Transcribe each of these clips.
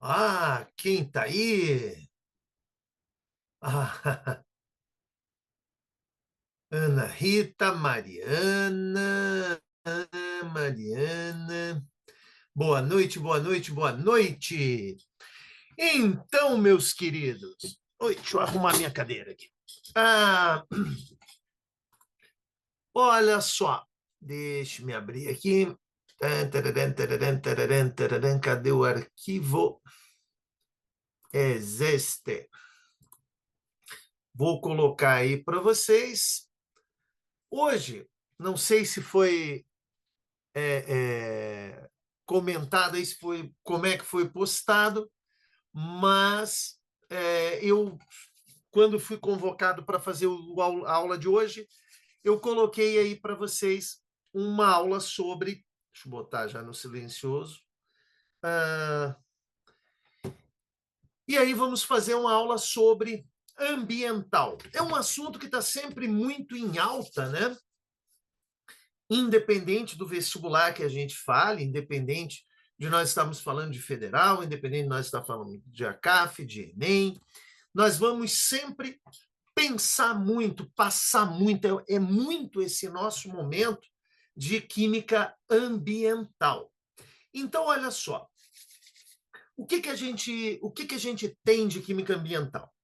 Ah, quem tá aí? Ah, Ana Rita, Mariana, Mariana. Boa noite, boa noite, boa noite. Então, meus queridos. Oi, deixa eu arrumar minha cadeira aqui. Ah, olha só. Deixa-me abrir aqui. Cadê o arquivo? Existe. Vou colocar aí para vocês. Hoje, não sei se foi comentado aí, se foi, como é que foi postado, mas eu, quando fui convocado para fazer a aula de hoje, eu coloquei aí para vocês uma aula sobre. Deixa eu botar já no silencioso. Ah, e aí vamos fazer uma aula sobre ambiental. É um assunto que está sempre muito em alta, né? Independente do vestibular que a gente fale, independente de nós estarmos falando de federal, independente de nós estarmos falando de ACAF, de Enem, nós vamos sempre pensar muito, passar muito, é muito esse nosso momento de química ambiental. Então, olha só, o que que a gente tem de química ambiental?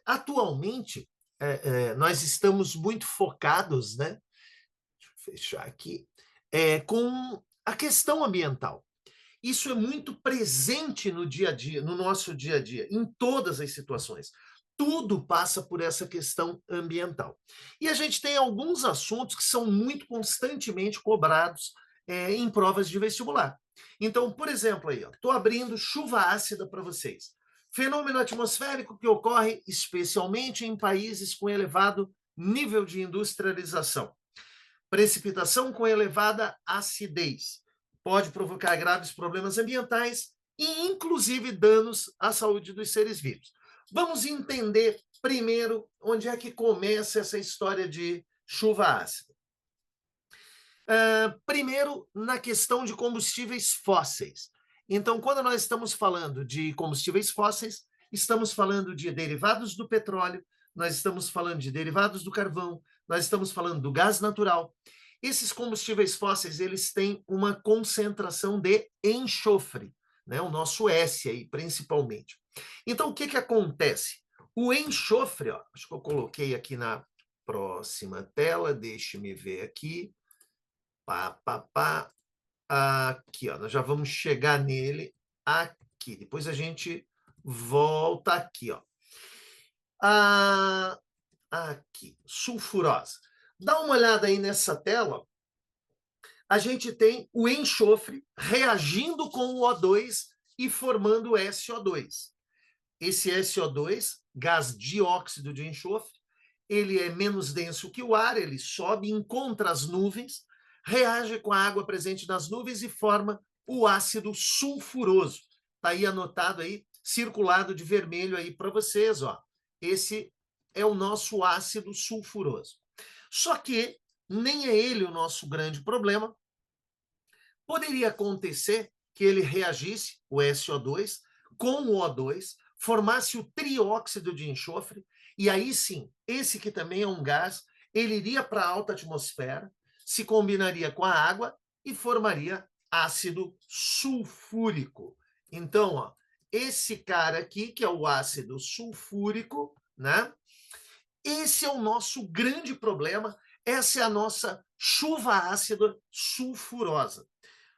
Atualmente, nós estamos muito focados, né? Fechar aqui, com a questão ambiental. Isso é muito presente no dia a dia, no nosso dia a dia, em todas as situações. Tudo passa por essa questão ambiental. E a gente tem alguns assuntos que são muito constantemente cobrados em provas de vestibular. Então, por exemplo, aí, estou abrindo chuva ácida para vocês. Fenômeno atmosférico que ocorre especialmente em países com elevado nível de industrialização. Precipitação com elevada acidez. Pode provocar graves problemas ambientais e, inclusive, danos à saúde dos seres vivos. Vamos entender primeiro onde é que começa essa história de chuva ácida. Primeiro, na questão de combustíveis fósseis. Então, quando nós estamos falando de combustíveis fósseis, estamos falando de derivados do petróleo, nós estamos falando de derivados do carvão, nós estamos falando do gás natural. Esses combustíveis fósseis, eles têm uma concentração de enxofre, né? O nosso S aí, principalmente. Então, o que que acontece? O enxofre, ó, acho que eu coloquei aqui na próxima tela, deixe-me ver aqui. Pá, pá, pá. Aqui, ó, nós já vamos chegar nele aqui. Depois a gente volta aqui, ó. Ah, aqui, sulfurosa. Dá uma olhada aí nessa tela. A gente tem o enxofre reagindo com o O2 e formando o SO2. Esse SO2, gás dióxido de enxofre, ele é menos denso que o ar, ele sobe, encontra as nuvens, reage com a água presente nas nuvens e forma o ácido sulfuroso. Está aí anotado aí, circulado de vermelho aí para vocês, ó. Esse é o nosso ácido sulfuroso. Só que nem é ele o nosso grande problema. Poderia acontecer que ele reagisse, o SO2, com o O2, formasse o trióxido de enxofre, e aí sim, esse que também é um gás, ele iria para a alta atmosfera, se combinaria com a água e formaria ácido sulfúrico. Então, ó, esse cara aqui, que é o ácido sulfúrico, né? Esse é o nosso grande problema, essa é a nossa chuva ácida sulfurosa.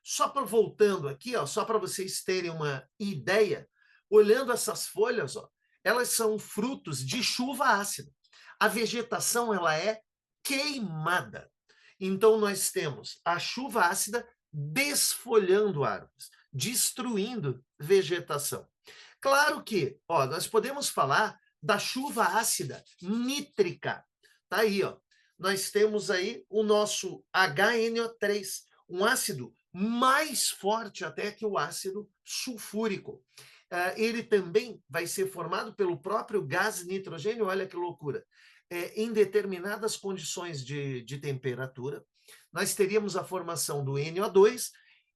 Só para voltando aqui, ó, só para vocês terem uma ideia, olhando essas folhas, ó, elas são frutos de chuva ácida. A vegetação ela é queimada. Então nós temos a chuva ácida desfolhando árvores, destruindo vegetação. Claro que, ó, nós podemos falar da chuva ácida nítrica. Tá aí, ó. Nós temos aí o nosso HNO3, um ácido mais forte até que o ácido sulfúrico. Ele também vai ser formado pelo próprio gás nitrogênio, olha que loucura. Em determinadas condições de temperatura, nós teríamos a formação do NO2,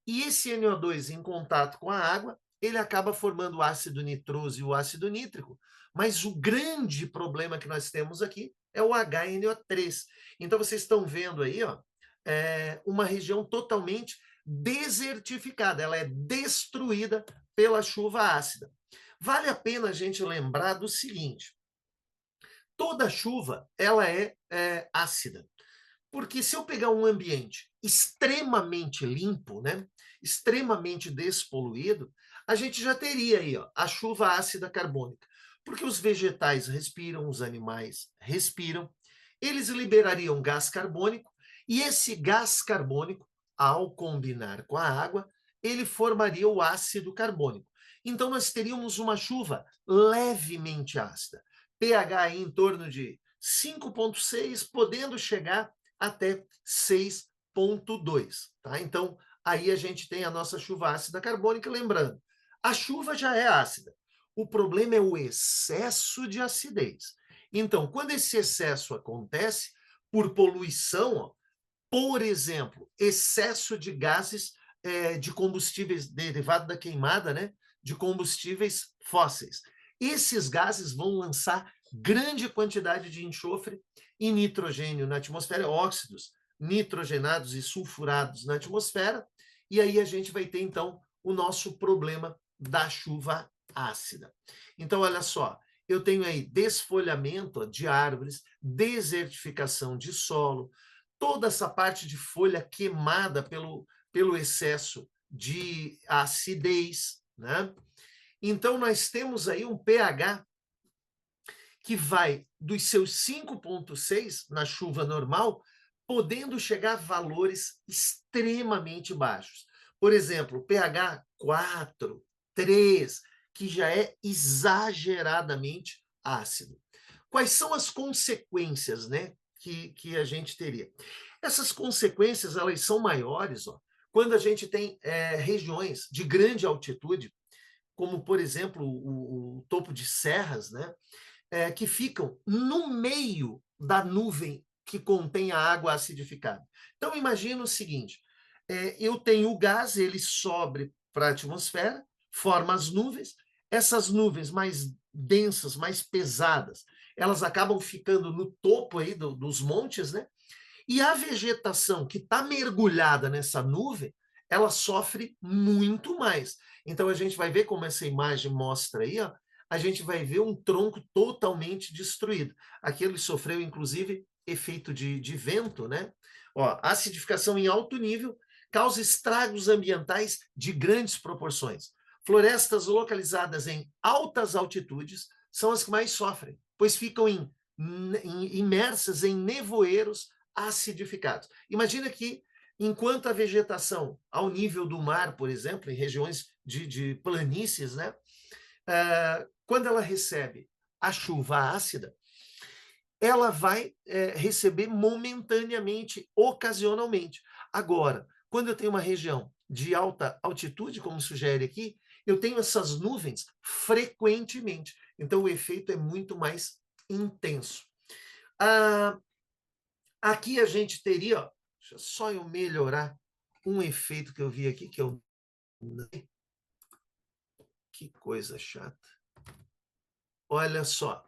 e esse NO2 em contato com a água ele acaba formando o ácido nitroso e o ácido nítrico, mas o grande problema que nós temos aqui é o HNO3. Então, vocês estão vendo aí, ó, uma região totalmente desertificada, ela é destruída pela chuva ácida. Vale a pena a gente lembrar do seguinte: toda chuva ela é ácida. Porque se eu pegar um ambiente extremamente limpo, né, extremamente despoluído, a gente já teria aí, ó, a chuva ácida carbônica. Porque os vegetais respiram, os animais respiram, eles liberariam gás carbônico, e esse gás carbônico, ao combinar com a água, ele formaria o ácido carbônico. Então, nós teríamos uma chuva levemente ácida. pH em torno de 5,6, podendo chegar até 6,2. Tá? Então, aí a gente tem a nossa chuva ácida carbônica. Lembrando, a chuva já é ácida. O problema é o excesso de acidez. Então, quando esse excesso acontece por poluição, ó, por exemplo, excesso de gases de combustíveis derivado da queimada, né, de combustíveis fósseis. Esses gases vão lançar grande quantidade de enxofre e nitrogênio na atmosfera, óxidos nitrogenados e sulfurados na atmosfera, e aí a gente vai ter, então, o nosso problema da chuva ácida. Então, olha só, eu tenho aí desfolhamento de árvores, desertificação de solo, toda essa parte de folha queimada pelo excesso de acidez, né? Então, nós temos aí um pH que vai dos seus 5,6 na chuva normal, podendo chegar a valores extremamente baixos. Por exemplo, pH 4, 3, que já é exageradamente ácido. Quais são as consequências, né, que a gente teria? Essas consequências, elas são maiores, ó, quando a gente tem regiões de grande altitude, como, por exemplo, o topo de serras, né, que ficam no meio da nuvem que contém a água acidificada. Então, imagina o seguinte, eu tenho o gás, ele sobe para a atmosfera, forma as nuvens, essas nuvens mais densas, mais pesadas, elas acabam ficando no topo aí dos montes, né? E a vegetação que está mergulhada nessa nuvem, ela sofre muito mais. Então, a gente vai ver como essa imagem mostra aí, ó, a gente vai ver um tronco totalmente destruído. Aqui ele sofreu, inclusive, efeito de vento, né? Ó, acidificação em alto nível causa estragos ambientais de grandes proporções. Florestas localizadas em altas altitudes são as que mais sofrem, pois ficam imersas em nevoeiros acidificados. Imagina que, enquanto a vegetação ao nível do mar, por exemplo, em regiões de planícies, né, quando ela recebe a chuva ácida, ela vai receber momentaneamente, ocasionalmente. Agora, quando eu tenho uma região de alta altitude, como sugere aqui, eu tenho essas nuvens frequentemente. Então, o efeito é muito mais intenso. Aqui a gente teria, ó, deixa só eu melhorar um efeito que eu vi aqui, que eu... Que coisa chata. Olha só.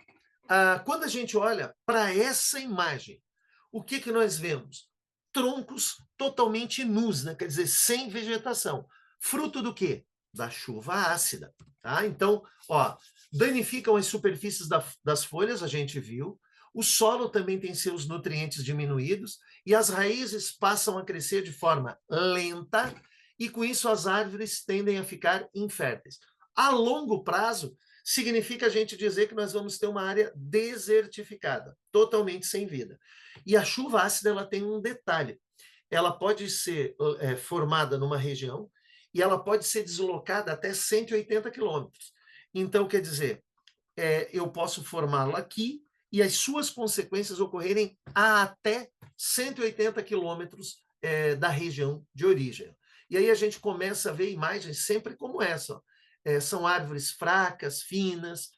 Quando a gente olha para essa imagem, o que nós vemos? Troncos totalmente nus, né? Quer dizer, sem vegetação. Fruto do quê? Da chuva ácida. Tá? Então, ó, danificam as superfícies das folhas, a gente viu. O solo também tem seus nutrientes diminuídos e as raízes passam a crescer de forma lenta e, com isso, as árvores tendem a ficar inférteis. A longo prazo, significa a gente dizer que nós vamos ter uma área desertificada, totalmente sem vida. E a chuva ácida ela tem um detalhe. Ela pode ser formada numa região e ela pode ser deslocada até 180 quilômetros. Então, quer dizer, eu posso formá-la aqui e as suas consequências ocorrerem a até 180 quilômetros da região de origem. E aí a gente começa a ver imagens sempre como essa. São árvores fracas, finas,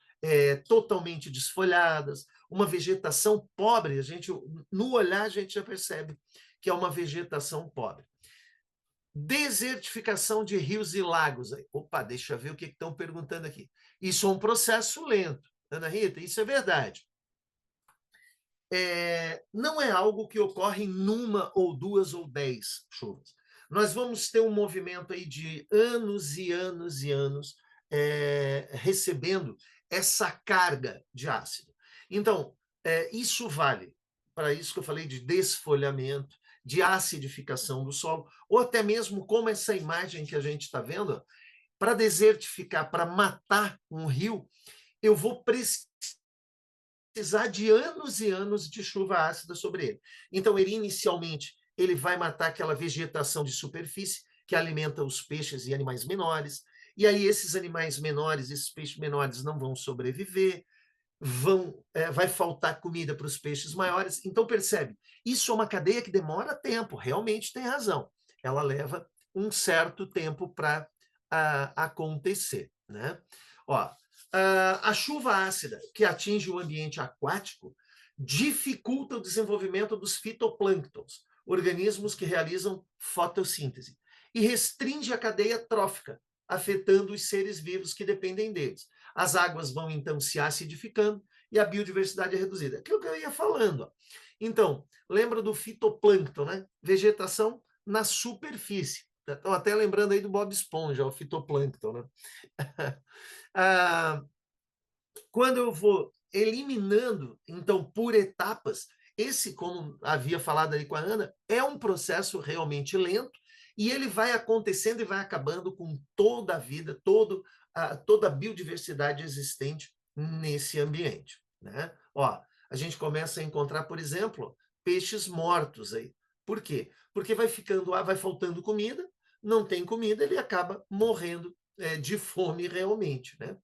totalmente desfolhadas, uma vegetação pobre. No olhar, a gente já percebe que é uma vegetação pobre. Desertificação de rios e lagos. Opa, deixa eu ver o que estão perguntando aqui. Isso é um processo lento, Ana Rita, isso é verdade. Não é algo que ocorre numa ou duas ou 10 chuvas. Nós vamos ter um movimento aí de anos e anos e anos recebendo essa carga de ácido. Então, isso vale para isso que eu falei de desfolhamento, de acidificação do solo, ou até mesmo como essa imagem que a gente está vendo, para desertificar, para matar um rio, eu vou precisar de anos e anos de chuva ácida sobre ele. Então, ele inicialmente ele vai matar aquela vegetação de superfície que alimenta os peixes e animais menores, e aí esses animais menores, esses peixes menores não vão sobreviver, vai faltar comida para os peixes maiores. Então, percebe, isso é uma cadeia que demora tempo, realmente tem razão. Ela leva um certo tempo para acontecer. Né? Ó, a chuva ácida que atinge o ambiente aquático dificulta o desenvolvimento dos fitoplânctons, organismos que realizam fotossíntese, e restringe a cadeia trófica, afetando os seres vivos que dependem deles. As águas vão, então, se acidificando e a biodiversidade é reduzida. Aquilo que eu ia falando. Ó. Então, lembra do fitoplâncton, né? Vegetação na superfície. Estão até lembrando aí do Bob Esponja, o fitoplâncton, né? Quando eu vou eliminando, então, por etapas, esse, como havia falado ali com a Ana, é um processo realmente lento, e ele vai acontecendo e vai acabando com toda a vida, toda a biodiversidade existente nesse ambiente. Né? Ó, a gente começa a encontrar, por exemplo, peixes mortos aí. Por quê? Porque vai faltando comida, não tem comida, ele acaba morrendo de fome realmente. Né?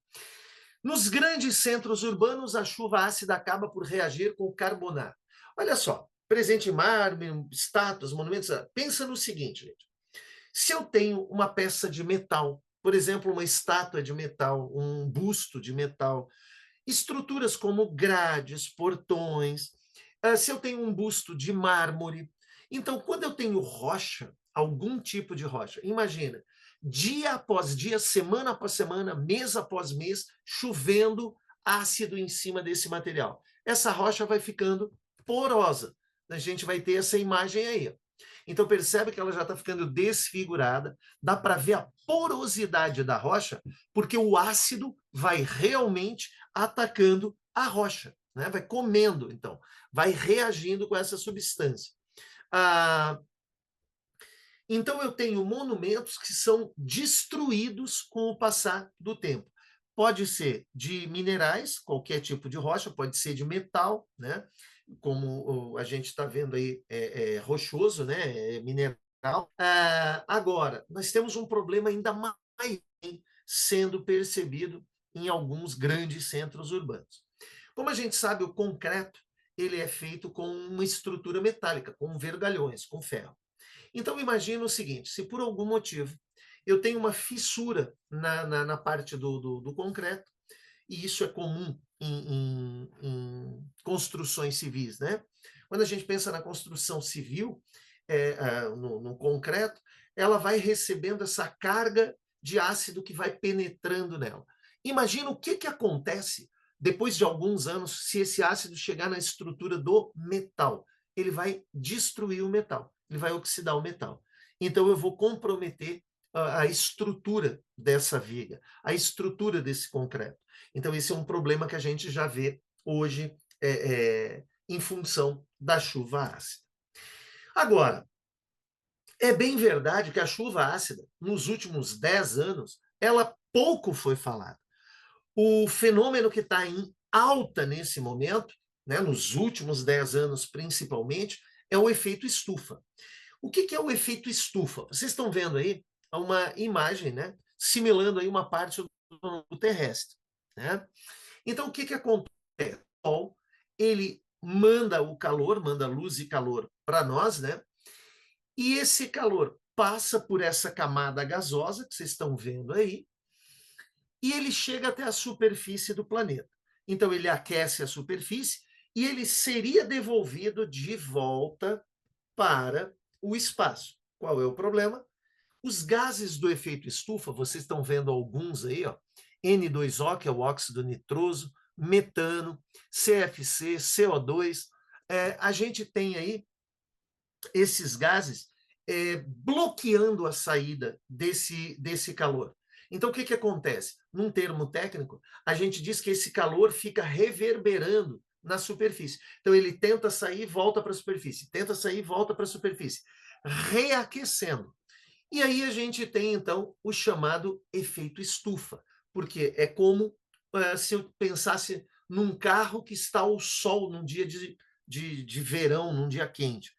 Nos grandes centros urbanos, a chuva ácida acaba por reagir com o carbonato. Olha só, presente em mármore, estátuas, monumentos. Pensa no seguinte, gente. Se eu tenho uma peça de metal, por exemplo, uma estátua de metal, um busto de metal, estruturas como grades, portões, se eu tenho um busto de mármore, então, quando eu tenho rocha, algum tipo de rocha, imagina, dia após dia, semana após semana, mês após mês, chovendo ácido em cima desse material. Essa rocha vai ficando porosa. A gente vai ter essa imagem aí. Então, percebe que ela já está ficando desfigurada, dá para ver a porosidade da rocha, porque o ácido vai realmente atacando a rocha, né? Vai comendo, então, vai reagindo com essa substância. Então, eu tenho monumentos que são destruídos com o passar do tempo. Pode ser de minerais, qualquer tipo de rocha, pode ser de metal, né? Como a gente está vendo aí, rochoso, né? Mineral. Agora, nós temos um problema ainda mais sendo percebido em alguns grandes centros urbanos. Como a gente sabe, o concreto ele é feito com uma estrutura metálica, com vergalhões, com ferro. Então, imagina o seguinte, se por algum motivo eu tenho uma fissura na parte do concreto, e isso é comum em construções civis, né? Quando a gente pensa na construção civil, no concreto, ela vai recebendo essa carga de ácido que vai penetrando nela. Imagina o que acontece depois de alguns anos se esse ácido chegar na estrutura do metal. Ele vai destruir o metal, ele vai oxidar o metal. Então, eu vou comprometer a estrutura dessa viga, a estrutura desse concreto. Então, esse é um problema que a gente já vê hoje em função da chuva ácida. Agora, é bem verdade que a chuva ácida, nos últimos 10 anos, ela pouco foi falada. O fenômeno que está em alta nesse momento, né, nos últimos 10 anos principalmente, é o efeito estufa. O que é o efeito estufa? Vocês estão vendo aí uma imagem, né, simulando aí uma parte do terrestre. Né? Então, o que acontece? O Sol, ele manda o calor, manda luz e calor para nós, né? E esse calor passa por essa camada gasosa que vocês estão vendo aí, e ele chega até a superfície do planeta. Então, ele aquece a superfície e ele seria devolvido de volta para o espaço. Qual é o problema? Os gases do efeito estufa, vocês estão vendo alguns aí, ó, N2O, que é o óxido nitroso, metano, CFC, CO2. A gente tem aí esses gases bloqueando a saída desse calor. Então, o que acontece? Num termo técnico, a gente diz que esse calor fica reverberando na superfície. Então, ele tenta sair e volta para a superfície, tenta sair e volta para a superfície, reaquecendo. E aí a gente tem, então, o chamado efeito estufa, porque é como se eu pensasse num carro que está ao sol num dia de verão, num dia quente.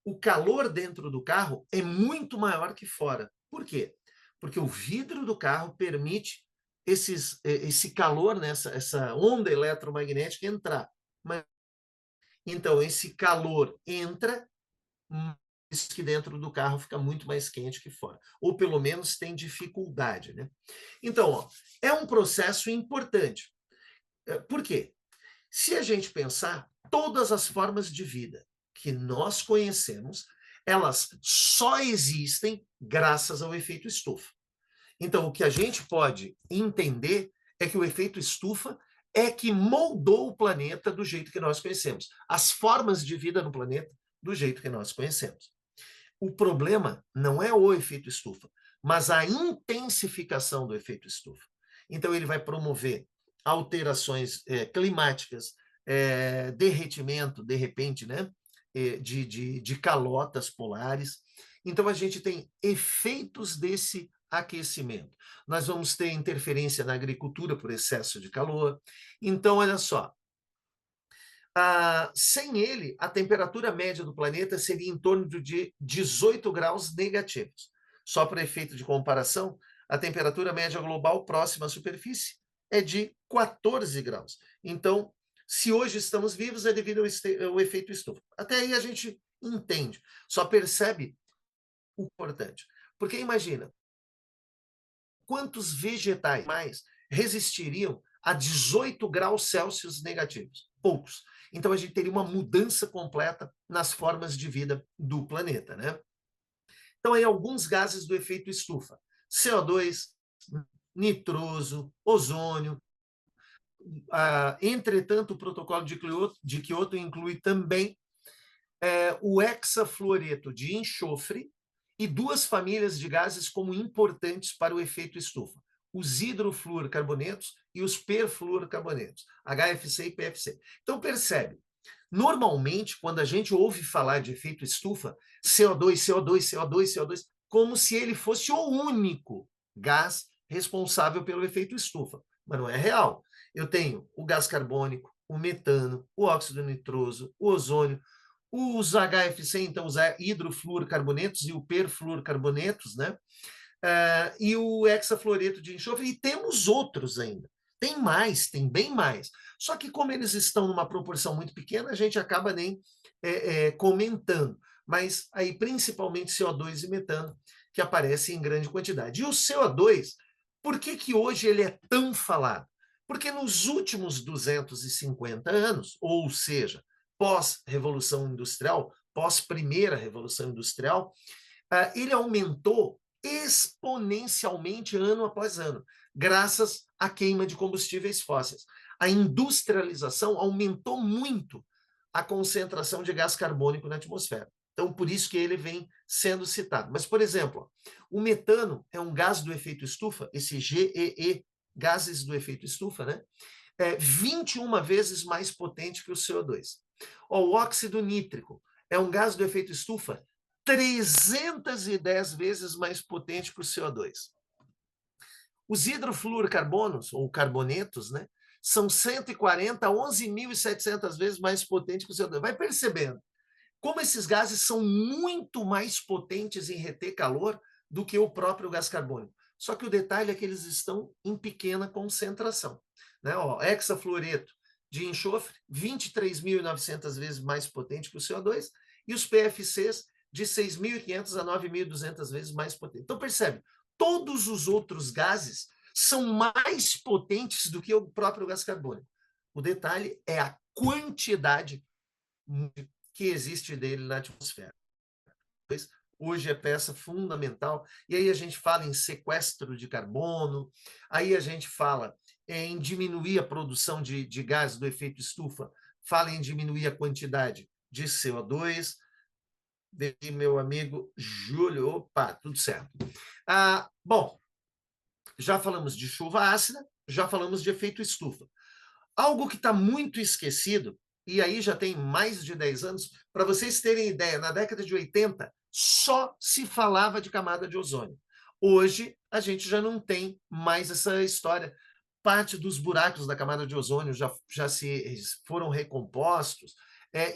O calor dentro do carro é muito maior que fora. Por quê? Porque o vidro do carro permite esse calor, né, essa onda eletromagnética entrar. Então, esse calor entra, mas que dentro do carro fica muito mais quente que fora. Ou pelo menos tem dificuldade. Né? Então, ó, é um processo importante. Por quê? Se a gente pensar, todas as formas de vida que nós conhecemos, elas só existem graças ao efeito estufa. Então, o que a gente pode entender é que o efeito estufa é que moldou o planeta do jeito que nós conhecemos. As formas de vida no planeta do jeito que nós conhecemos. O problema não é o efeito estufa, mas a intensificação do efeito estufa. Então, ele vai promover alterações climáticas, derretimento, de repente, né, de calotas polares. Então, a gente tem efeitos desse aquecimento. Nós vamos ter interferência na agricultura por excesso de calor. Então, olha só, sem ele, a temperatura média do planeta seria em torno de 18 graus negativos. Só para efeito de comparação, a temperatura média global próxima à superfície é de 14 graus. Então, se hoje estamos vivos, é devido ao efeito estufa. Até aí a gente entende, só percebe o importante. Porque imagina, quantos vegetais mais resistiriam a 18 graus Celsius negativos? Poucos. Então a gente teria uma mudança completa nas formas de vida do planeta, né? Então aí alguns gases do efeito estufa: CO2, nitroso, ozônio. Entretanto, o protocolo de Kyoto inclui também o hexafluoreto de enxofre e duas famílias de gases como importantes para o efeito estufa: os hidrofluorcarbonetos e os perfluorcarbonetos, HFC e PFC. Então, percebe, normalmente, quando a gente ouve falar de efeito estufa, CO2, CO2, CO2, CO2, como se ele fosse o único gás responsável pelo efeito estufa. Mas não é real. Eu tenho o gás carbônico, o metano, o óxido nitroso, o ozônio, os HFC, então os hidrofluorcarbonetos e o perfluorcarbonetos, né? E o hexafluoreto de enxofre, e temos outros ainda. Tem mais, tem bem mais. Só que como eles estão numa proporção muito pequena, a gente acaba nem comentando. Mas aí principalmente CO2 e metano, que aparecem em grande quantidade. E o CO2, por que hoje ele é tão falado? Porque nos últimos 250 anos, ou seja, pós-revolução industrial, pós-primeira revolução industrial, ele aumentou exponencialmente ano após ano, graças à queima de combustíveis fósseis. A industrialização aumentou muito a concentração de gás carbônico na atmosfera. Então, por isso que ele vem sendo citado. Mas, por exemplo, o metano é um gás do efeito estufa, esse GEE, gases do efeito estufa, né? 21 vezes mais potente que o CO2. O óxido nítrico é um gás do efeito estufa 310 vezes mais potente que o CO2. Os hidrofluorcarbonos, ou carbonetos, né, são 140 a 11.700 vezes mais potentes que o CO2. Vai percebendo como esses gases são muito mais potentes em reter calor do que o próprio gás carbônico. Só que o detalhe é que eles estão em pequena concentração. Né? Hexafluoreto de enxofre, 23.900 vezes mais potente que o CO2, e os PFCs de 6.500 a 9.200 vezes mais potente. Então, percebe, todos os outros gases são mais potentes do que o próprio gás carbônico. O detalhe é a quantidade que existe dele na atmosfera. hoje é peça fundamental. E aí a gente fala em sequestro de carbono, aí a gente fala em diminuir a produção de gás do efeito estufa, fala em diminuir a quantidade de CO2. Meu amigo Júlio, opa, tudo certo. Bom, já falamos de chuva ácida, já falamos de efeito estufa. Algo que está muito esquecido, e aí já tem mais de 10 anos, para vocês terem ideia, na década de 80, só se falava de camada de ozônio. Hoje, a gente já não tem mais essa história. Parte dos buracos da camada de ozônio já se foram recompostos.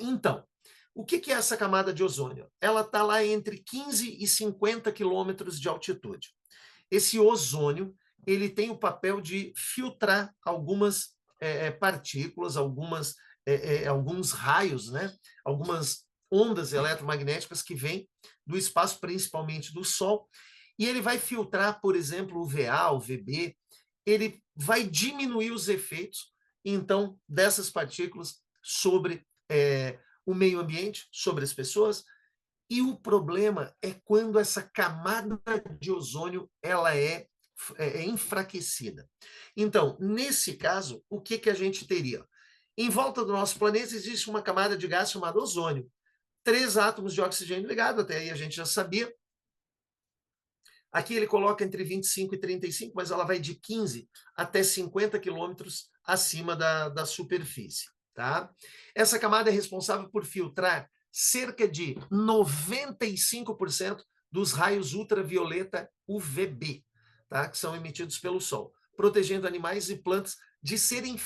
Então, o que é essa camada de ozônio? Ela está lá entre 15 e 50 quilômetros de altitude. Esse ozônio ele tem o papel de filtrar algumas partículas, alguns raios, né? Algumas ondas eletromagnéticas que vêm do espaço, principalmente do Sol, e ele vai filtrar, por exemplo, o VA, o VB, ele vai diminuir os efeitos, então, dessas partículas sobre o meio ambiente, sobre as pessoas. E o problema é quando essa camada de ozônio ela é enfraquecida. Então, nesse caso, o que a gente teria? Em volta do nosso planeta existe uma camada de gás chamada ozônio. 3 átomos de oxigênio ligados, até aí a gente já sabia. Aqui ele coloca entre 25 e 35, mas ela vai de 15 até 50 quilômetros acima da superfície. Tá? Essa camada é responsável por filtrar cerca de 95% dos raios ultravioleta UVB, tá? Que são emitidos pelo Sol, protegendo animais e plantas de serem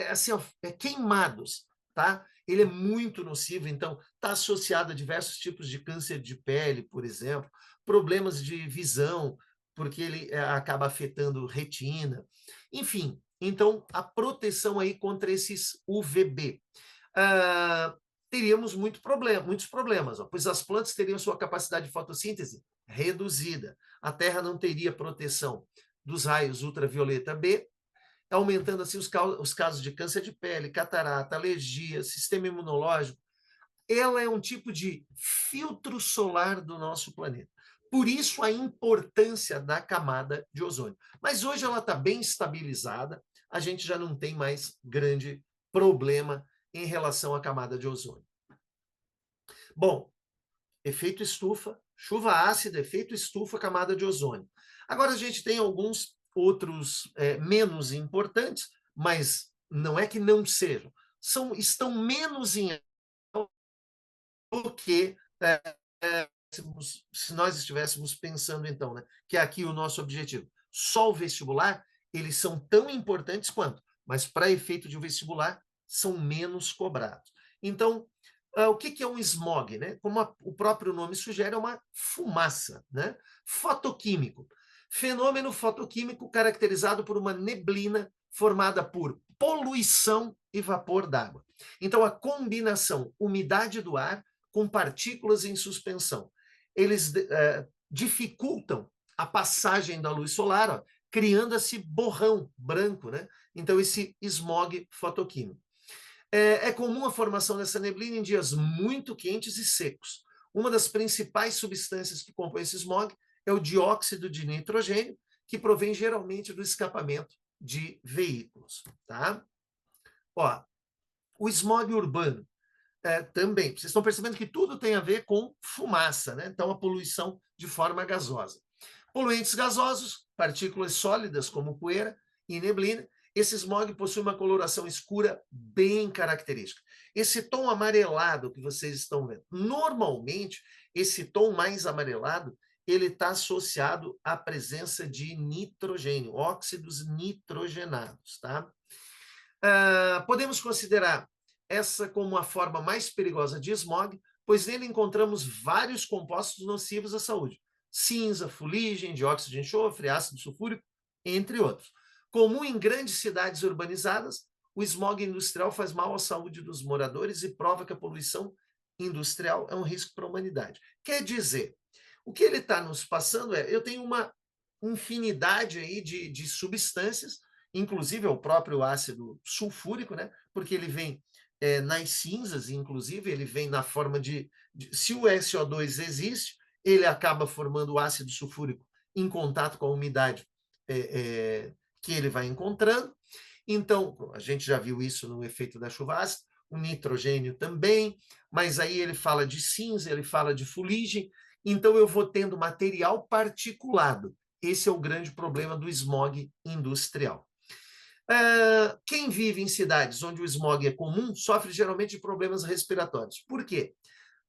assim, queimados. Tá? Ele é muito nocivo, então está associado a diversos tipos de câncer de pele, por exemplo, problemas de visão, porque ele acaba afetando retina. Enfim, então, a proteção aí contra esses UVB. Teríamos muitos problemas, pois as plantas teriam sua capacidade de fotossíntese reduzida. A Terra não teria proteção dos raios ultravioleta B, aumentando assim os casos de câncer de pele, catarata, alergia, sistema imunológico. Ela é um tipo de filtro solar do nosso planeta. Por isso a importância da camada de ozônio. Mas hoje ela está bem estabilizada, a gente já não tem mais grande problema em relação à camada de ozônio. Bom, efeito estufa, chuva ácida, efeito estufa, camada de ozônio. Agora a gente tem alguns outros menos importantes, mas não é que não sejam, estão menos em do que se nós estivéssemos pensando, então, né, que é aqui o nosso objetivo. Só o vestibular, eles são tão importantes quanto, mas para efeito de vestibular, são menos cobrados. Então, o que é um smog? Né? Como o próprio nome sugere, é uma fumaça, né? Fotoquímico. Fenômeno fotoquímico caracterizado por uma neblina formada por poluição e vapor d'água. Então, a combinação umidade do ar com partículas em suspensão. Eles dificultam a passagem da luz solar, ó, criando esse borrão branco, né? Então, esse smog fotoquímico. É comum a formação dessa neblina em dias muito quentes e secos. Uma das principais substâncias que compõem esse smog é o dióxido de nitrogênio, que provém geralmente do escapamento de veículos. Tá? Ó, o smog urbano também. Vocês estão percebendo que tudo tem a ver com fumaça, né? Então, a poluição de forma gasosa. Poluentes gasosos, partículas sólidas como poeira e neblina. Esse smog possui uma coloração escura bem característica. Esse tom amarelado que vocês estão vendo, normalmente, esse tom mais amarelado, ele está associado à presença de nitrogênio, óxidos nitrogenados, tá? Podemos considerar essa como a forma mais perigosa de smog, pois nele encontramos vários compostos nocivos à saúde. Cinza, fuligem, dióxido de enxofre, ácido sulfúrico, entre outros. Comum em grandes cidades urbanizadas, o smog industrial faz mal à saúde dos moradores e prova que a poluição industrial é um risco para a humanidade. Quer dizer, o que ele está nos passando eu tenho uma infinidade aí de substâncias, inclusive o próprio ácido sulfúrico, né? Porque ele vem nas cinzas, inclusive, ele vem na forma se o SO2 existe, ele acaba formando o ácido sulfúrico em contato com a umidade que ele vai encontrando. Então, a gente já viu isso no efeito da chuva ácida, o nitrogênio também, mas aí ele fala de cinza, ele fala de fuligem, então eu vou tendo material particulado. Esse é o grande problema do smog industrial. Quem vive em cidades onde o smog é comum sofre geralmente de problemas respiratórios. Por quê?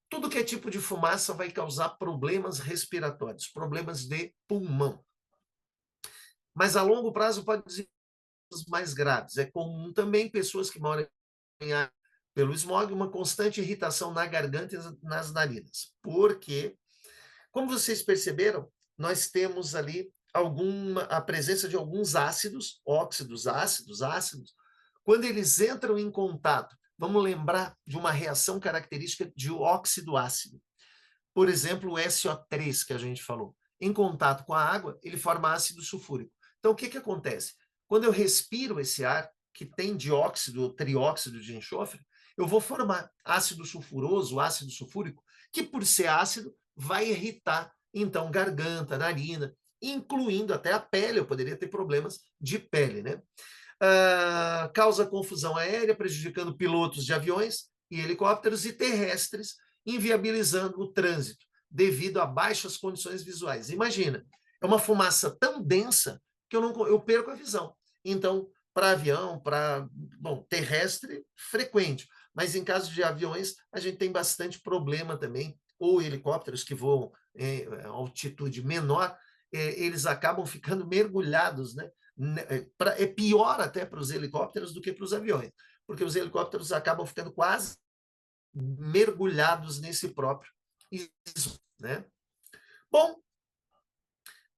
Tudo que é tipo de fumaça vai causar problemas respiratórios, problemas de pulmão. Mas a longo prazo pode dizer mais graves. É comum também pessoas que moram em área pelo smog, uma constante irritação na garganta e nas narinas. Porque, como vocês perceberam, nós temos ali a presença de alguns ácidos, óxidos, ácidos. Quando eles entram em contato, vamos lembrar de uma reação característica de óxido ácido. Por exemplo, o SO3 que a gente falou. Em contato com a água, ele forma ácido sulfúrico. Então, o que, que acontece? Quando eu respiro esse ar, que tem dióxido ou trióxido de enxofre, eu vou formar ácido sulfuroso, ácido sulfúrico, que por ser ácido, vai irritar, então, garganta, narina, incluindo até a pele, eu poderia ter problemas de pele, né? Causa confusão aérea, prejudicando pilotos de aviões e helicópteros e terrestres, inviabilizando o trânsito devido a baixas condições visuais. Imagina, é uma fumaça tão densa que eu perco a visão. Então, para avião, para terrestre, frequente. Mas em caso de aviões, a gente tem bastante problema também, ou helicópteros que voam em altitude menor, eles acabam ficando mergulhados, né? É pior até para os helicópteros do que para os aviões, porque os helicópteros acabam ficando quase mergulhados nesse próprio ismo, né? Bom,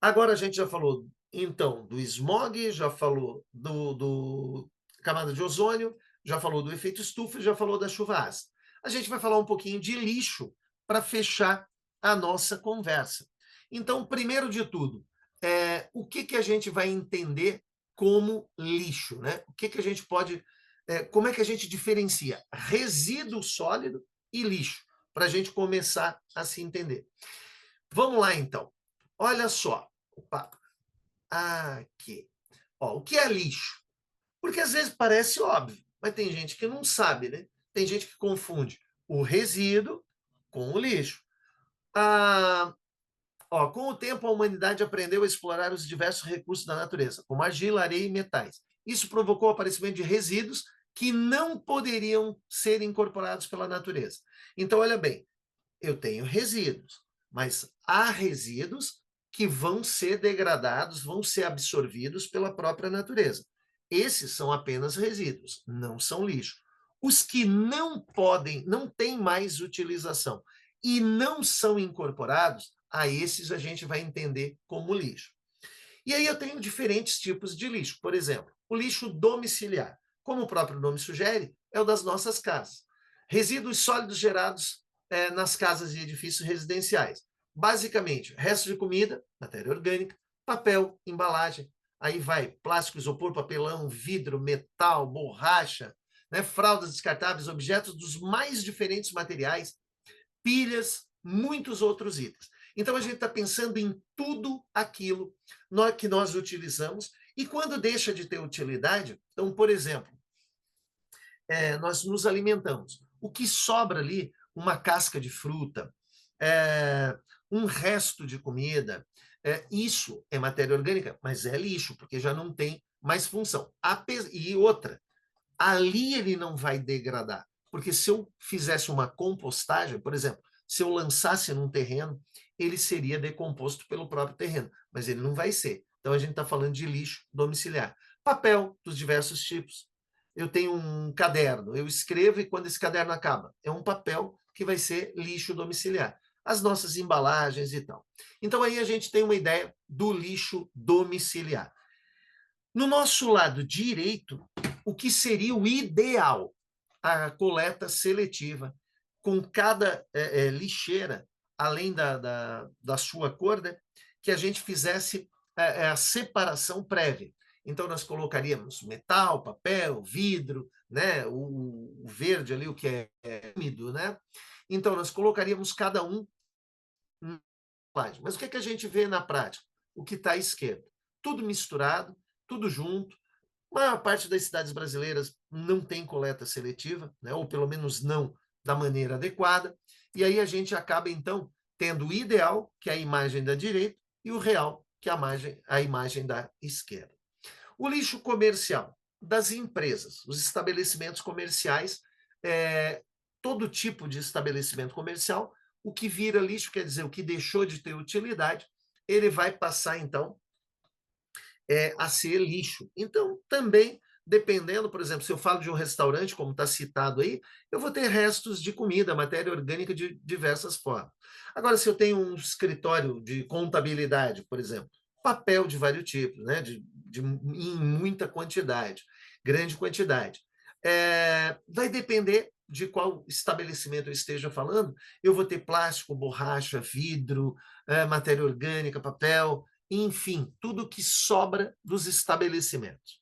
agora a gente já falou, então, do smog, já falou do camada de ozônio, já falou do efeito estufa, já falou da chuva ácida. A gente vai falar um pouquinho de lixo para fechar a nossa conversa. Então, primeiro de tudo, o que a gente vai entender como lixo, né? O que a gente pode, como é que a gente diferencia resíduo sólido e lixo, para a gente começar a se entender. Vamos lá, então. Olha só. Opa. Aqui. Ó, o que é lixo? Porque às vezes parece óbvio, mas tem gente que não sabe, né? Tem gente que confunde o resíduo com o lixo. Com o tempo, a humanidade aprendeu a explorar os diversos recursos da natureza, como argila, areia e metais. Isso provocou o aparecimento de resíduos que não poderiam ser incorporados pela natureza. Então, olha bem, eu tenho resíduos, mas há resíduos que vão ser degradados, vão ser absorvidos pela própria natureza. Esses são apenas resíduos, não são lixo. Os que não podem, não têm mais utilização e não são incorporados, a esses a gente vai entender como lixo. E aí eu tenho diferentes tipos de lixo. Por exemplo, o lixo domiciliar. Como o próprio nome sugere, é o das nossas casas. Resíduos sólidos gerados nas casas e edifícios residenciais. Basicamente, restos de comida, matéria orgânica, papel, embalagem. Aí vai plástico, isopor, papelão, vidro, metal, borracha, né, fraldas descartáveis, objetos dos mais diferentes materiais, pilhas, muitos outros itens. Então, a gente está pensando em tudo aquilo que nós utilizamos e quando deixa de ter utilidade, então, por exemplo, nós nos alimentamos. O que sobra ali, uma casca de fruta, um resto de comida, isso é matéria orgânica, mas é lixo, porque já não tem mais função. E outra, ali ele não vai degradar, porque se eu fizesse uma compostagem, por exemplo, se eu lançasse num terreno, ele seria decomposto pelo próprio terreno, mas ele não vai ser. Então a gente está falando de lixo domiciliar. Papel dos diversos tipos. Eu tenho um caderno, eu escrevo e quando esse caderno acaba, é um papel que vai ser lixo domiciliar. As nossas embalagens e tal. Então aí a gente tem uma ideia do lixo domiciliar. No nosso lado direito, o que seria o ideal? A coleta seletiva, com cada lixeira, além da sua cor, né, que a gente fizesse a separação prévia. Então, nós colocaríamos metal, papel, vidro, né, o verde ali, o que é úmido, né? Então, nós colocaríamos cada um Mas o que, que a gente vê na prática? O que está à esquerda. Tudo misturado, tudo junto. A maior parte das cidades brasileiras não tem coleta seletiva, né? Ou pelo menos não da maneira adequada. E aí a gente acaba, então, tendo o ideal, que é a imagem da direita, e o real, que é a imagem da esquerda. O lixo comercial das empresas, os estabelecimentos comerciais, todo tipo de estabelecimento comercial, o que vira lixo, quer dizer, o que deixou de ter utilidade, ele vai passar, então, a ser lixo. Então, também, dependendo, por exemplo, se eu falo de um restaurante, como está citado aí, eu vou ter restos de comida, matéria orgânica de diversas formas. Agora, se eu tenho um escritório de contabilidade, por exemplo, papel de vários tipos, né, em muita quantidade, grande quantidade, vai depender de qual estabelecimento eu esteja falando, eu vou ter plástico, borracha, vidro, matéria orgânica, papel, enfim, tudo que sobra dos estabelecimentos.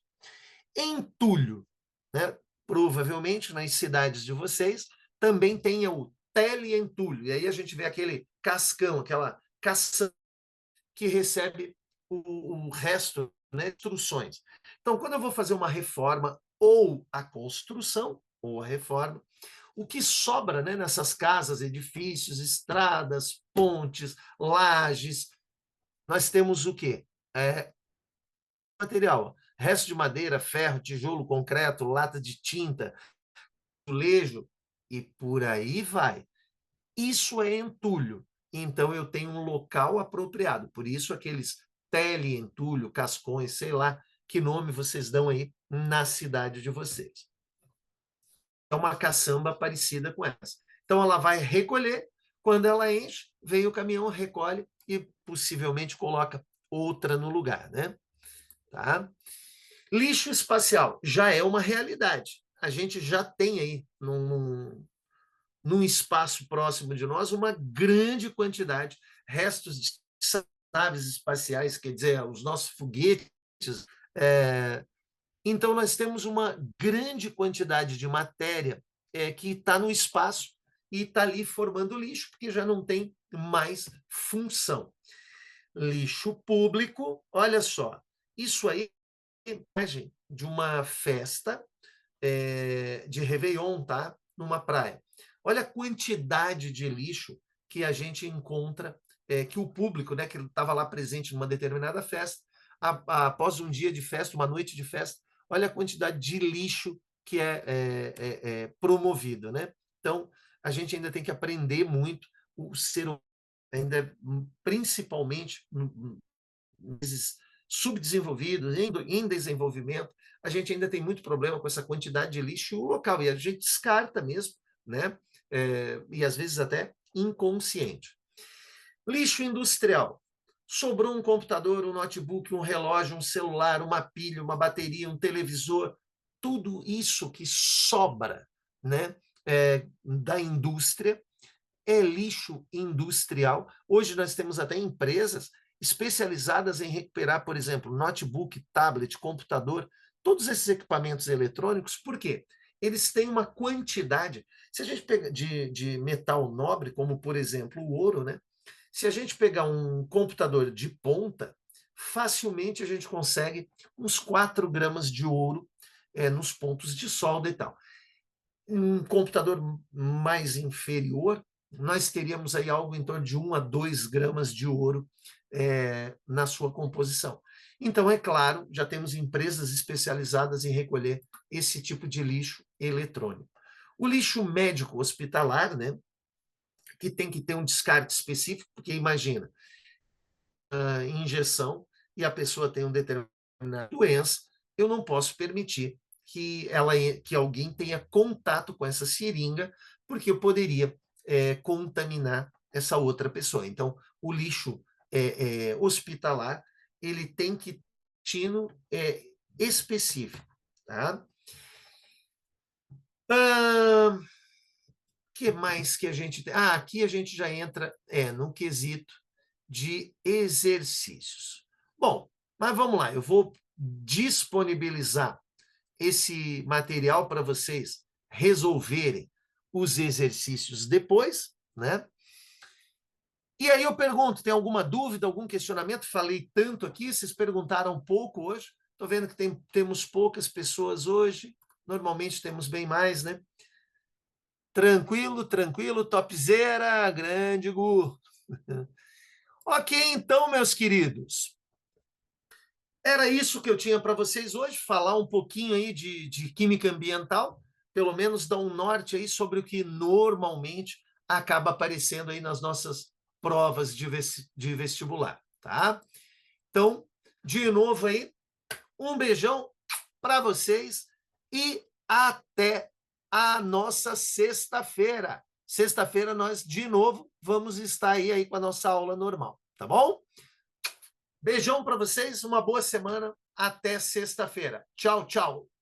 Entulho, né? Provavelmente nas cidades de vocês também tenha o teleentulho, e aí a gente vê aquele cascão, aquela caçamba que recebe o resto, né, instruções. Então, quando eu vou fazer uma reforma ou a construção, ou a reforma, o que sobra, né, nessas casas, edifícios, estradas, pontes, lajes, nós temos o quê? Material, resto de madeira, ferro, tijolo, concreto, lata de tinta, azulejo e por aí vai. Isso é entulho. Então eu tenho um local apropriado. Por isso aqueles teleentulho, cascões, sei lá que nome vocês dão aí na cidade de vocês. É uma caçamba parecida com essa. Então ela vai recolher, quando ela enche, vem o caminhão, recolhe e possivelmente coloca outra no lugar, né? Tá? Lixo espacial já é uma realidade. A gente já tem aí, num espaço próximo de nós, uma grande quantidade, restos de naves espaciais, quer dizer, os nossos foguetes. Então, nós temos uma grande quantidade de matéria que está no espaço e está ali formando lixo, porque já não tem mais função. Lixo público, olha só, isso aí imagem de uma festa de Réveillon, tá? Numa praia. Olha a quantidade de lixo que a gente encontra, que o público, né, que estava lá presente numa determinada festa, após um dia de festa, uma noite de festa, olha a quantidade de lixo que é promovido, né? Então, a gente ainda tem que aprender muito, o ser humano ainda, principalmente, subdesenvolvidos, em desenvolvimento, a gente ainda tem muito problema com essa quantidade de lixo local, e a gente descarta mesmo, né? E às vezes até inconsciente. Lixo industrial. Sobrou um computador, um notebook, um relógio, um celular, uma pilha, uma bateria, um televisor, tudo isso que sobra, né, da indústria é lixo industrial. Hoje nós temos até empresas especializadas em recuperar, por exemplo, notebook, tablet, computador, todos esses equipamentos eletrônicos. Por quê? Eles têm uma quantidade. Se a gente pega de metal nobre, como por exemplo o ouro, né? Se a gente pegar um computador de ponta, facilmente a gente consegue uns 4 gramas de ouro nos pontos de solda e tal. Um computador mais inferior, nós teríamos aí algo em torno de 1 a 2 gramas de ouro na sua composição. Então, é claro, já temos empresas especializadas em recolher esse tipo de lixo eletrônico. O lixo médico hospitalar, né, que tem que ter um descarte específico, porque imagina, a injeção e a pessoa tem uma determinada doença, eu não posso permitir que alguém tenha contato com essa seringa, porque eu poderia contaminar essa outra pessoa. Então, o lixo hospitalar, ele tem que ter destino específico. Tá? Que mais que a gente tem? Aqui a gente já entra no quesito de exercícios. Bom, mas vamos lá, eu vou disponibilizar esse material para vocês resolverem os exercícios depois, né? E aí eu pergunto, tem alguma dúvida, algum questionamento? Falei tanto aqui, vocês perguntaram pouco hoje. Estou vendo que temos poucas pessoas hoje. Normalmente temos bem mais, né? Tranquilo, tranquilo, topzera, grande Gu. Ok, então, meus queridos. Era isso que eu tinha para vocês hoje, falar um pouquinho aí de química ambiental, pelo menos dar um norte aí sobre o que normalmente acaba aparecendo aí nas nossas provas de vestibular, tá? Então, de novo aí, um beijão para vocês e até a nossa sexta-feira. Sexta-feira nós, de novo, vamos estar aí com a nossa aula normal, tá bom? Beijão para vocês, uma boa semana, até sexta-feira. Tchau, tchau.